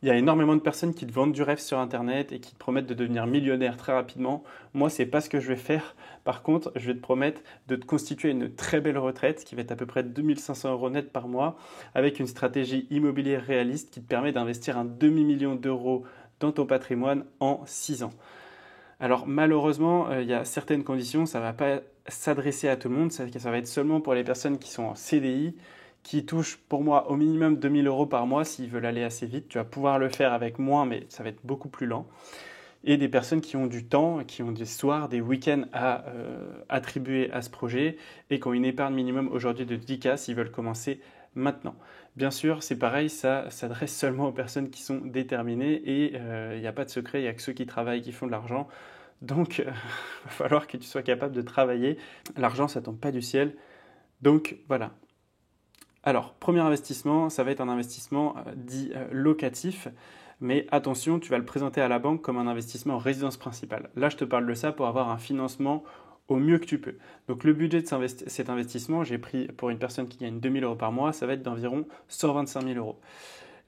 Il y a énormément de personnes qui te vendent du rêve sur Internet et qui te promettent de devenir millionnaire très rapidement. Moi, c'est pas ce que je vais faire. Par contre, je vais te promettre de te constituer une très belle retraite qui va être à peu près 2500 euros net par mois avec une stratégie immobilière réaliste qui te permet d'investir un demi-million d'euros dans ton patrimoine en 6 ans. Alors malheureusement, il y a certaines conditions, ça ne va pas s'adresser à tout le monde, ça va être seulement pour les personnes qui sont en CDI, qui touchent pour moi au minimum 2000 euros par mois s'ils veulent aller assez vite. Tu vas pouvoir le faire avec moins, mais ça va être beaucoup plus lent. Et des personnes qui ont du temps, qui ont des soirs, des week-ends à attribuer à ce projet et qui ont une épargne minimum aujourd'hui de 10K s'ils veulent commencer maintenant. Bien sûr, c'est pareil, ça s'adresse seulement aux personnes qui sont déterminées et il n'y a pas de secret, il n'y a que ceux qui travaillent qui font de l'argent. Donc, il va falloir que tu sois capable de travailler. L'argent, ça ne tombe pas du ciel. Donc, voilà. Alors, premier investissement, ça va être un investissement dit locatif. Mais attention, tu vas le présenter à la banque comme un investissement en résidence principale. Là, je te parle de ça pour avoir un financement au mieux que tu peux. Donc le budget de cet investissement, j'ai pris pour une personne qui gagne 2000 euros par mois, ça va être d'environ 125 000 euros.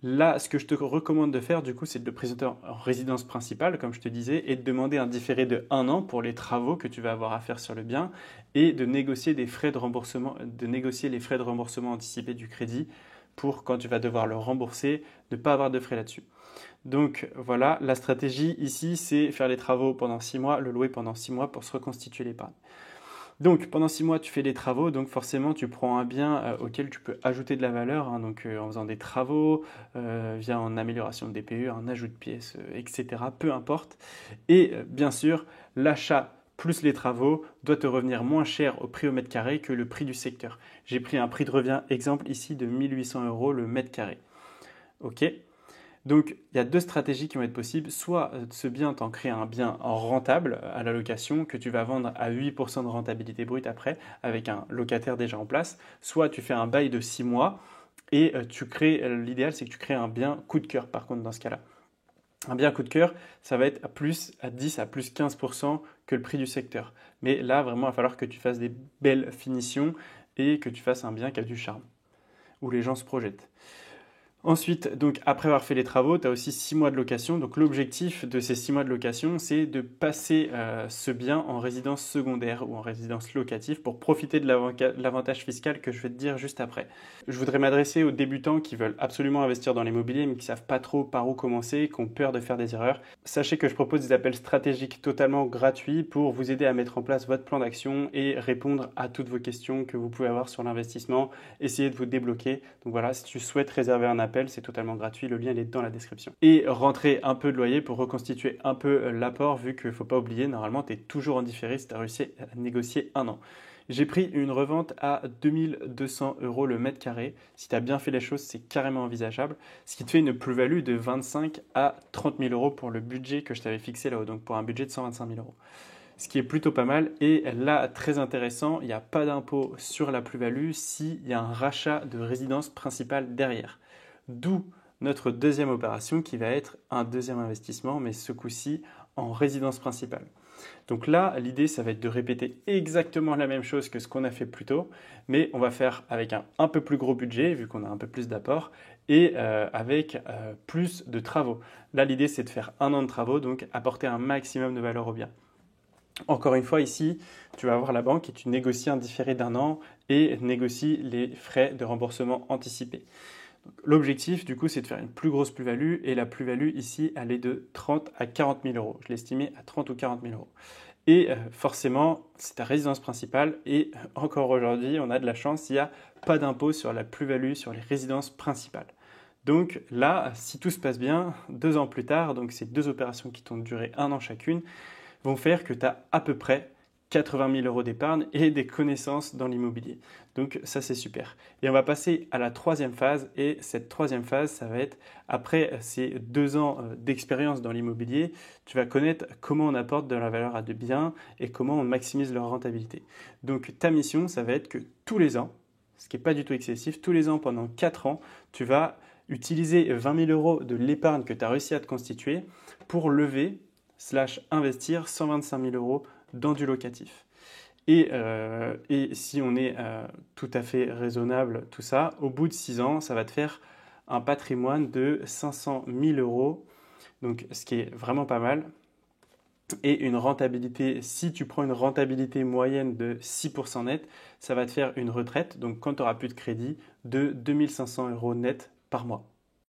Là, ce que je te recommande de faire, du coup, c'est de le présenter en résidence principale, comme je te disais, et de demander un différé de 1 an pour les travaux que tu vas avoir à faire sur le bien, et de négocier des frais de remboursement, de négocier les frais de remboursement anticipé du crédit pour quand tu vas devoir le rembourser, ne pas avoir de frais là-dessus. Donc voilà, la stratégie ici, c'est faire les travaux pendant 6 mois, le louer pendant 6 mois pour se reconstituer l'épargne. Donc pendant 6 mois, tu fais les travaux, donc forcément tu prends un bien auquel tu peux ajouter de la valeur, hein, donc en faisant des travaux, via en amélioration de DPU, un ajout de pièces, etc. Peu importe. Et bien sûr, l'achat plus les travaux doit te revenir moins cher au prix au mètre carré que le prix du secteur. J'ai pris un prix de revient exemple ici de 1800 euros le mètre carré. Ok. Donc, il y a deux stratégies qui vont être possibles. Soit ce bien, t'en crées un bien rentable à la location que tu vas vendre à 8% de rentabilité brute après avec un locataire déjà en place. Soit tu fais un bail de 6 mois et l'idéal c'est que tu crées un bien coup de cœur par contre dans ce cas-là. Un bien coup de cœur, ça va être à 10 à plus 15% que le prix du secteur. Mais là, vraiment, il va falloir que tu fasses des belles finitions et que tu fasses un bien qui a du charme, où les gens se projettent. Ensuite, donc après avoir fait les travaux, tu as aussi 6 mois de location. Donc l'objectif de ces 6 mois de location, c'est de passer ce bien en résidence secondaire ou en résidence locative pour profiter de l'avantage fiscal que je vais te dire juste après. Je voudrais m'adresser aux débutants qui veulent absolument investir dans l'immobilier mais qui ne savent pas trop par où commencer, qui ont peur de faire des erreurs. Sachez que je propose des appels stratégiques totalement gratuits pour vous aider à mettre en place votre plan d'action et répondre à toutes vos questions que vous pouvez avoir sur l'investissement, essayer de vous débloquer. Donc voilà, si tu souhaites réserver un appel, c'est totalement gratuit, le lien est dans la description. Et rentrer un peu de loyer pour reconstituer un peu l'apport, vu qu'il ne faut pas oublier, normalement tu es toujours en différé si tu as réussi à négocier 1 an. J'ai pris une revente à 2200 euros le mètre carré. Si tu as bien fait les choses, c'est carrément envisageable. Ce qui te fait une plus-value de 25 à 30 000 euros pour le budget que je t'avais fixé là-haut, donc pour un budget de 125 000 euros. Ce qui est plutôt pas mal. Et là, très intéressant, il n'y a pas d'impôt sur la plus-value s'il y a un rachat de résidence principale derrière. D'où notre deuxième opération qui va être un deuxième investissement, mais ce coup-ci en résidence principale. Donc là, l'idée, ça va être de répéter exactement la même chose que ce qu'on a fait plus tôt, mais on va faire avec un peu plus gros budget, vu qu'on a un peu plus d'apport, et avec plus de travaux. Là, l'idée, c'est de faire 1 an de travaux, donc apporter un maximum de valeur au bien. Encore une fois, ici, tu vas voir la banque et tu négocies un différé d'1 an et négocies les frais de remboursement anticipés. L'objectif, du coup, c'est de faire une plus grosse plus-value et la plus-value ici, elle est de 30 à 40 000 euros. Je l'ai estimé à 30 ou 40 000 euros. Et forcément, c'est ta résidence principale et encore aujourd'hui, on a de la chance, il n'y a pas d'impôt sur la plus-value sur les résidences principales. Donc là, si tout se passe bien, 2 ans plus tard, donc ces deux opérations qui ont duré 1 an chacune, vont faire que tu as à peu près 80 000 euros d'épargne et des connaissances dans l'immobilier. Donc ça, c'est super. Et on va passer à la troisième phase. Et cette troisième phase, ça va être après ces 2 ans d'expérience dans l'immobilier, tu vas connaître comment on apporte de la valeur à des biens et comment on maximise leur rentabilité. Donc ta mission, ça va être que tous les ans, ce qui n'est pas du tout excessif, tous les ans pendant 4 ans, tu vas utiliser 20 000 euros de l'épargne que tu as réussi à te constituer pour lever / investir 125 000 euros dans du locatif. Et si on est tout à fait raisonnable, tout ça, au bout de 6 ans, ça va te faire un patrimoine de 500 000 euros, donc ce qui est vraiment pas mal. Et une rentabilité, si tu prends une rentabilité moyenne de 6% net, ça va te faire une retraite, donc quand tu n'auras plus de crédit, de 2 500 euros net par mois.